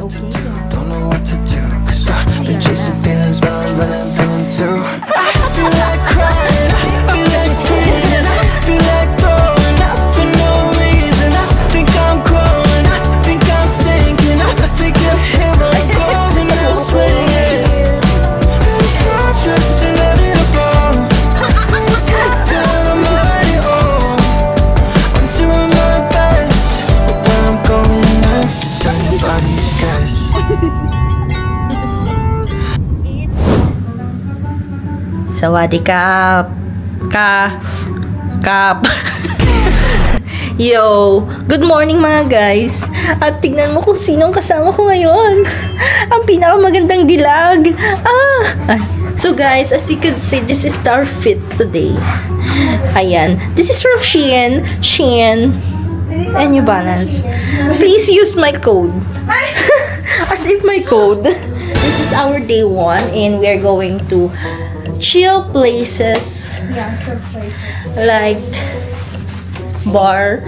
okay. Don't know what to do, 'cause I've been chasing feelings, but I'm running from them too. I feel like crying, I feel like screaming, I feel like throwing up for no reason. I think I'm growing, I think I'm sinking. I take a hit while I'm going out swinging. It's just inevitable. Feel I'm on it all. I'm doing my best, but where I'm going next is anybody's guess. Sawadee-kap. Kap. Yo, good morning mga guys. At tignan mo kung sinong kasama ko ngayon. Ang pinakamagandang dilag. So guys, as you could see, this is our fit today. Ayan. This is from Shein. And New Balance. Please use my code. As if my code. This is our day 1 and we are going to chill places. Yeah, chill places. Like bar.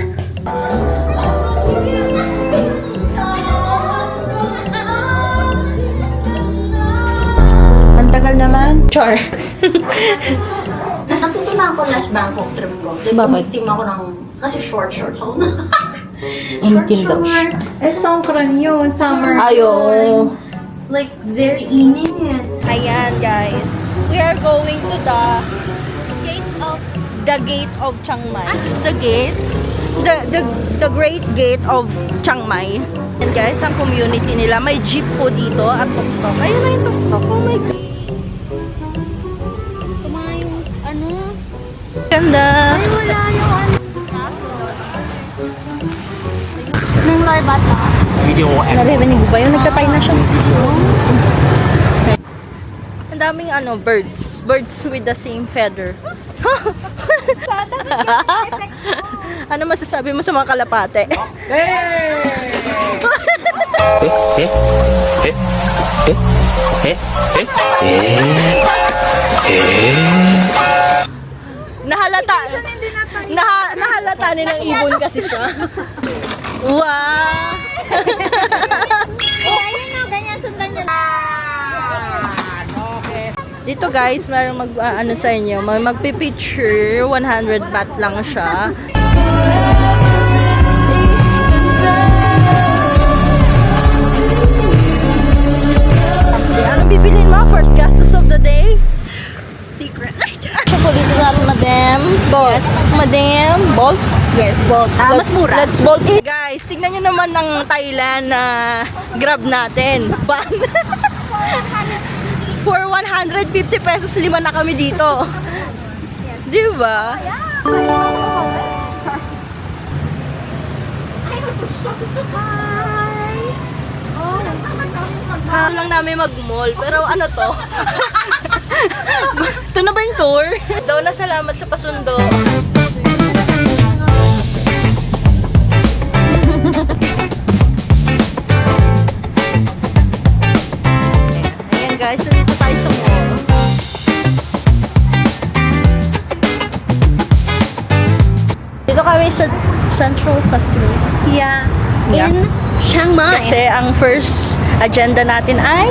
Ang tagal naman. Char. Natutunan ako last Bangkok trip ko. Bakit? Umitim ako ng... Kasi shorts ako na. Umitim daw siya. Eh, songkran yun. Summer. Ayo. Like, very init. Ayan guys. We are going to the gate of Chiang Mai. This is the gate. The great gate of Chiang Mai. And guys, ang community nila, may jeep po dito at tuk-tuk. Ayun na yung tuk-tuk. Oh my God. Kumaya yung ano? Ganda. Ay, wala yung ano. Nung live ata. Narinig mo ba yun? Nagtatay na siya. Ang daming birds. Birds with the same feather. Ano masasabi mo sa mga kalapate? Nahalata nilang ibon kasi siya. Wow! Ayun na, ganyan sundan nyo na. Dito guys, mayroong sa inyo, magpipicture, 100 baht lang siya. Ano bibilin mo? First gastos of the day? Secret. Chocolate nga, madam. Bolt. Yes. Madam. Bolt? Yes, bolt. Mas mura. Let's bolt it. Guys, tingnan nyo naman ng Thailand na grab natin. Ban. For 150 pesos, 5 na kami dito. Di ba? Lang namin mag-mall. Pero ano to? Ito na ba yung tour? Daw na salamat sa pasundo. Ayan guys, nandito tayo sa mall. Dito kami sa Central Festival. Yeah. Yeah. In Chiang Mai. Kasi ang first agenda natin ay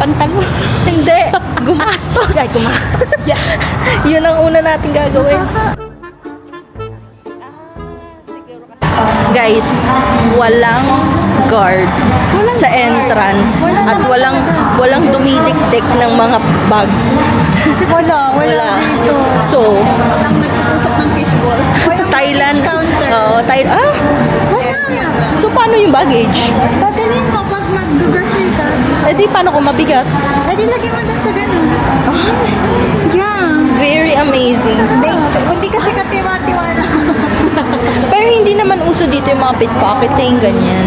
pantago. Hindi, gumastos. Ay, gumastos. Yeah. Yun ang una natin gagawin. Guys, walang guard sa entrance at walang dumidikdik ng mga bag. Wala dito. So, Walang nagtutusok ng fishball. Thailand. Counter. Thailand. Wala. So, paano yung baggage? Dadalhin mo pag mag-grocery ka. Eh di, paano kung mabigat? Eh, di lagyan mo lang sa ganun. Yeah. Very amazing. Hindi kasi katiwa-tiwala. Pero hindi naman uso dito yung mga pickpocketing, ganyan.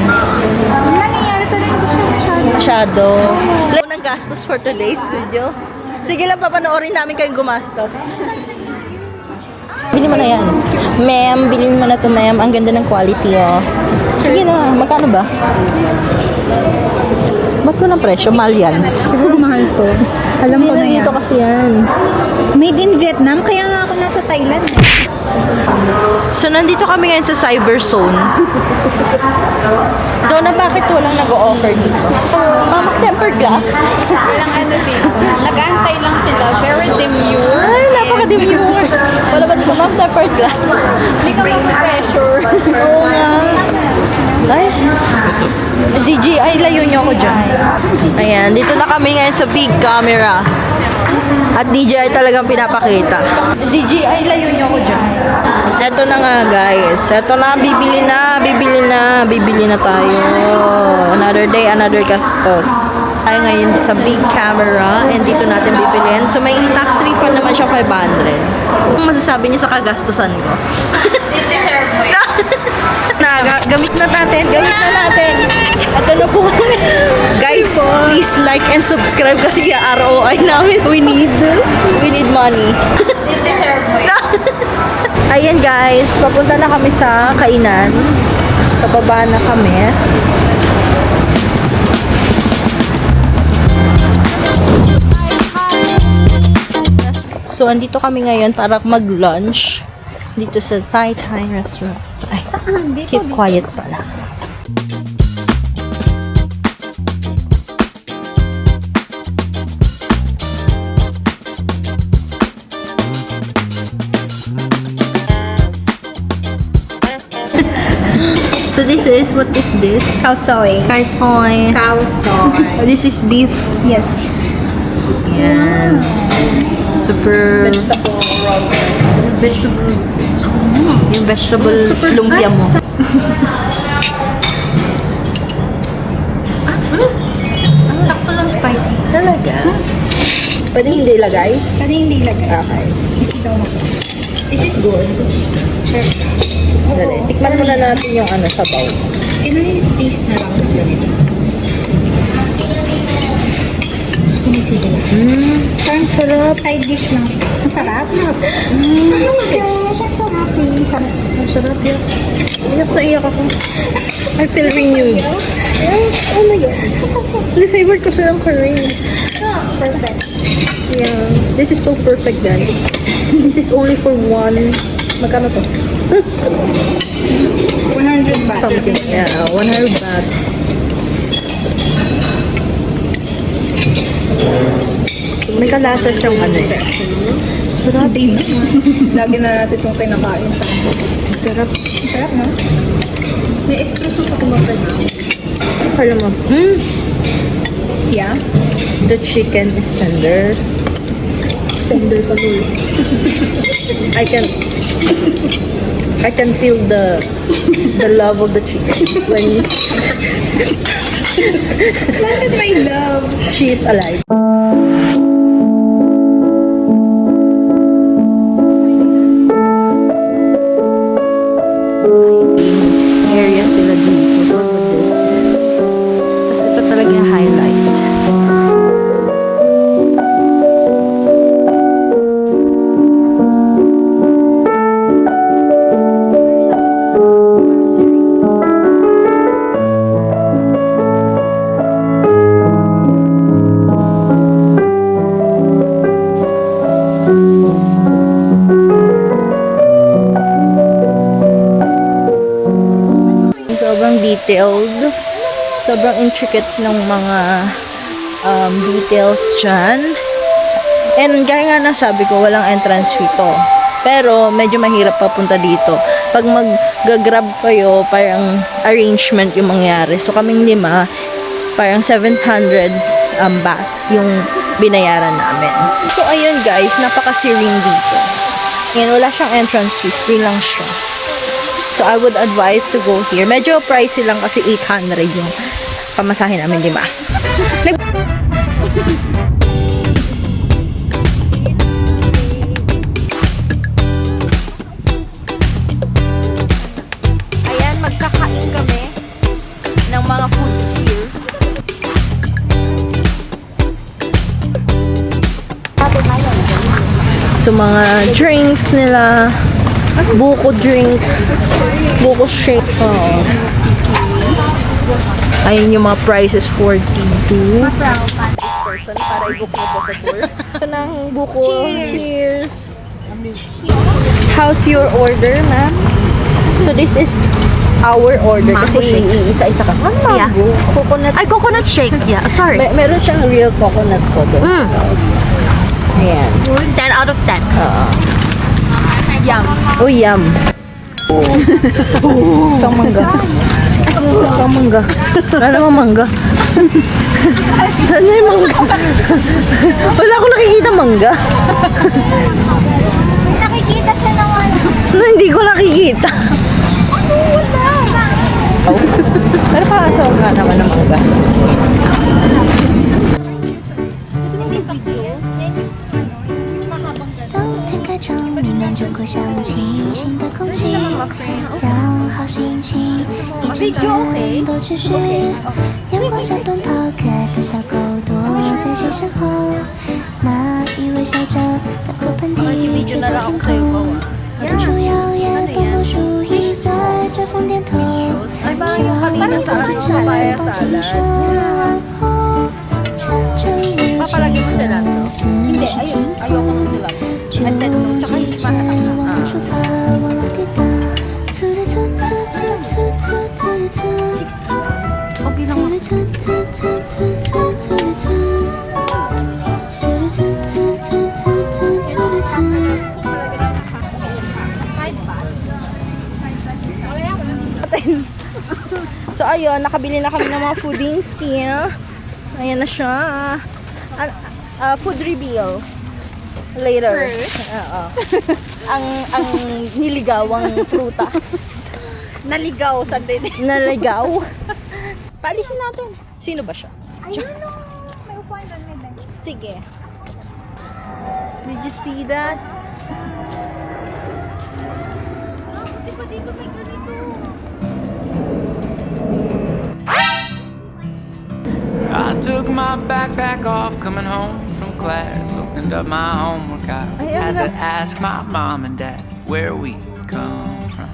Nangyayari ko rin ko siya masyado. Masyado. Like, ng gastos for today's video. Sige lang, papanoorin namin kayong gumastos. Bili mo na yan. Ma'am, bilhin mo na to, ma'am. Ang ganda ng quality, oh. Sige na, magkano ba? Ba't ko ng presyo? Mahal yan. Siguro mahal to. Alam ko na yan. Dito kasi yan. Made in Vietnam, kaya nga ako sa Thailand. So, nandito kami ngayon sa Cyber Zone. Doon na bakit walang nag-o-offer dito? Mama, tempered glass. Walang ano dito. Nag-aantay lang sila. Very demure. Ay, napaka-demure. Wala ba dito, ma'am, tempered glass mo? Hindi ka mag-pressure. Oo nga. Ay, DJI, layo niyo ako dyan. Ayan, dito na kami ngayon sa big camera. At DJI talagang pinapakita. DJI, layo niyo ako dyan. Eto na nga guys. Eto na, bibili na tayo. Another day, another gastos. Tayo ngayon sa big camera and dito natin bibiliin. So may tax refund naman siya 500. Ano masasabi niyo sa kagastusan ko? Deserve mo yun. Gamit na natin. Ito na po. Guys, please like and subscribe kasi yung ROI namin. We need money. Deserve mo yun. Ayan guys, papunta na kami sa kainan. Pababa na kami. So, andito kami ngayon para mag-lunch dito sa Thai restaurant. Ay, keep quiet pala. So this is, what is this? Khao soy. Kaisoy. Khao soy. This is beef. Yes. Yan. Super... Vegetable roll. Vegetable. Yung vegetable lumpia mo. Sakto lang spicy. Talaga? Pwede hindi ilagay? Kasi hindi lagay. Okay. Is it good? Sure. Dali. Tikman muna natin yung sabaw. Can I taste na lang ganito? Gusto ko may sila. Parang sarap. Side dish lang. Masarap. Oh my gosh, I'm so happy. Ang sarap yun. Iyak sa iyak ako. I feel renewed. Yes, oh my god. The favorite ko silang curry. Perfect. Yeah. This is so perfect, guys. This is only for one... Magkano to? 100 baht. Something. Yeah, 100 baht. May kalasa siyang Sarap. Hindi na. Lagi na natin itong kinakain sa Sarap. sarap, no? May extra soup ako magkana. Alam mo. Yeah. The chicken is tender. Tender ka doon. I can feel the love of the chicken when Bakit may love? she is alive. Area sila dito. Tapos ito talaga yung highlight. Sobrang detailed. Sobrang intricate ng mga details dyan. And gaya nga nasabi ko, walang entrance fee to. Pero medyo mahirap papunta dito. Pag mag-grab kayo, parang arrangement yung mangyari. So kaming 5, parang 700 baht yung binayaran namin. So ayun guys, napaka-serene dito. Yan, wala siyang entrance fee. Free lang siya. So, I would advise to go here. Medyo pricey lang kasi 800 yung pamasahe namin, di ba? Ayan, magkakain kami ng mga foods here. So, mga drinks nila. Buko drink. Buko shake. Oh. Ayun yung mga prices, 42. This person, para i-book mo po sa tour. Ito ng buko. Cheers! How's your order, ma'am? So this is our order. Mango Kasi shake. isa-isa ka. Mango. Yeah. Coconut. Ay, coconut shake. Yeah, sorry. Meron siyang real coconut po doon. Ayan. 10 out of 10. Oo. Yum. Oh, yum. Isang mangga. Isang mangga. Wala namang mangga. Ano yung mangga? Wala akong nakikita mangga. Nakikita siya ng ano. No, hindi ko nakikita. Pero kaasawag nga naman ng mangga.开窗，弥漫着过香清新的空气，让好心情一整天都持续。阳光下奔跑，可爱的小狗躲在谁身后？蚂蚁微笑着，打个喷嚏，吹走天空。远处摇曳奔波树影，随着风点头。希望你能抱着翅膀轻声问候，趁着雨季风似是清风。祝季节忘了出发，忘了抵达。突里突突突突突突里突，突里突突突突突突里突，突里突突突突突里突。 So ayun, nakabili na kami ng mga foodingski. Ayan na siya. Food reveal. Later. Oo. ang niligawang prutas. Naligaw sa dede. Naligaw. Paalisin natin. Sino ba siya? Ayun o, may upuan doon, may bench. Sige. Did you see that? Dito may ganito. I took my backpack off coming home from class. Opened up my homework. I had to ask my mom and dad where we come from.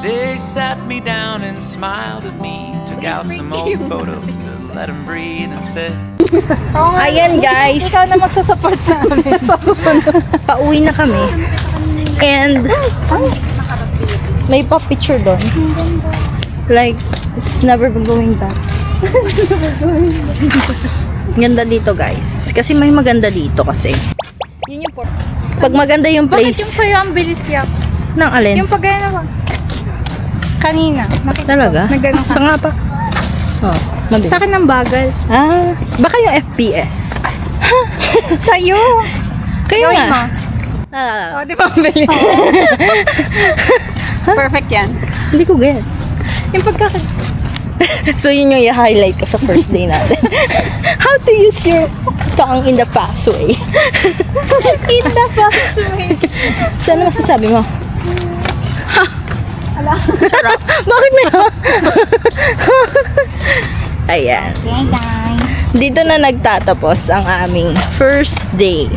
They sat me down and smiled at me. Took out some old photos to let them breathe and said, Ayan guys. Ikaw na magsusupport sa amin. Pauwi na kami. And may pa-picture doon. Like, it's never been going back. Ganda dito guys. Kasi may maganda dito kasi. Yun yung po. Pag maganda yung Bakit yung place sa'yo ang bilis yak? ng alin. Yung pagkaya naman. Kanina. Nakita Talaga? ko. Nagano Sa ka. nga pa. Oh, mabilis. Sa akin ang bagal. Ah, baka yung FPS. Sa'yo. Kayo Gawin nga. mo. O, di ba ang bilis? Perfect yan. Hindi ko gets. Yung pagkaka... So yun yung i-highlight ko sa first day natin. How to use your tongue in the fast way. In the fast way. So ano masasabi mo? Sarap. Bakit may Ayan. Okay guys. Dito na nagtatapos ang aming first day.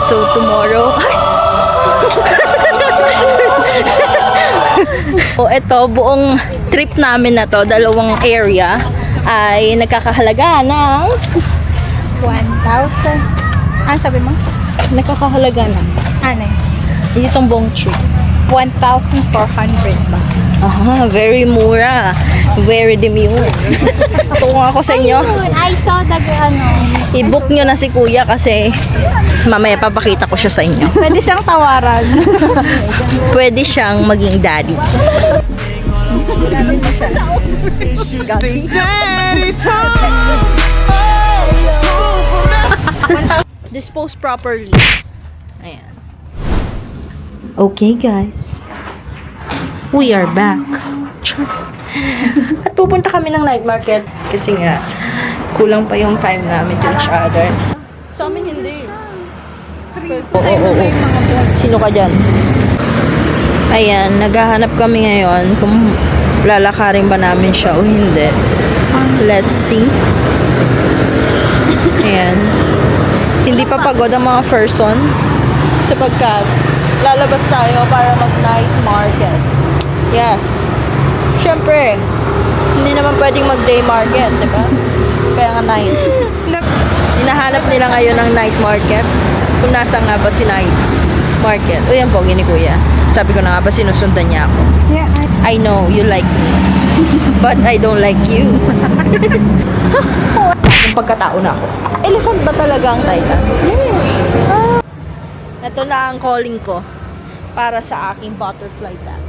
So tomorrow... O eto, buong trip namin na to, dalawang area, ay nagkakahalaga ng 1,000. Ano sabi mo? nagkakahalaga ng Ano eh? itong buong trip. 1,400 ba? Aha, very mura. Very demure. Tungo ako sa inyo. I saw the ano. I-book nyo na si kuya kasi mamaya papakita ko siya sa inyo. Pwede siyang tawaran. Pwede siyang maging daddy. say daddy's home. Dispose properly. Ayan. Okay, guys. We are back. At pupunta kami ng night market kasi nga kulang pa yung time namin to each other. Sa amin hindi. Oo. Sino ka dyan? Ayan, naghahanap kami ngayon kung lalakarin ba namin siya o hindi. Let's see. Ayan. Hindi pa pagod ang mga person sapagkat lalabas tayo para mag-night market. Yes. Siyempre, hindi naman pwedeng mag-day market, di ba? Kaya nga night. Hinahanap nila ngayon ng night market. kung nasa nga ba si Night Market. O yan po, ni Kuya. Sabi ko na nga ba sinusundan niya ako. Yeah, I know you like me. But I don't like you. Yung pagkatao na ako. Elephant ba talaga ang Titan? Yes. Ito na ang calling ko para sa aking butterfly bag.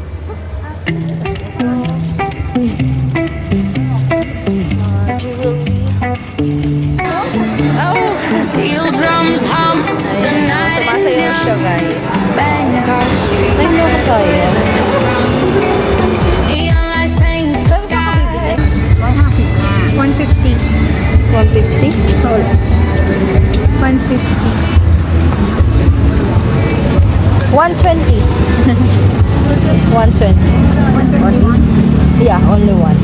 Steel drums hum, the night is Sumasayaw young. siya, guys. Bangkok Ay, streets, no, kaya. neon lights paint the sky. 150. 150? Sold. 150. 120. 120. Yeah, only one.